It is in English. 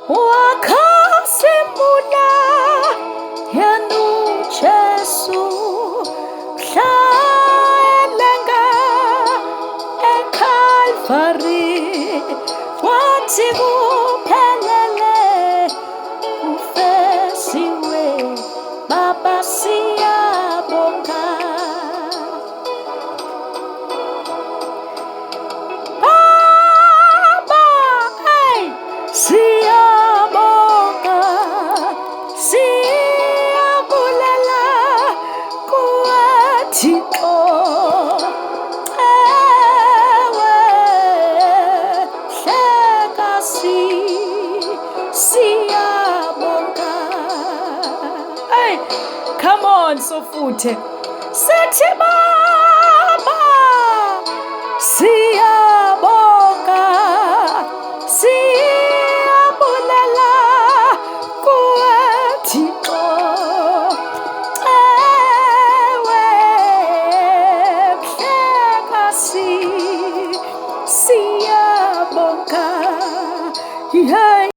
Wakasimula yanu Jesu Hlalanga eCalvary wathi kuphelele kufesiwe Baba siyabonga Baba siyabonga siyabulela kuwe Thixo ewe hlekasi siyabonga come on Sofuthe sithi Baba siyabonga siyabulela kuwe Thixo ewe hlekasi siyabonga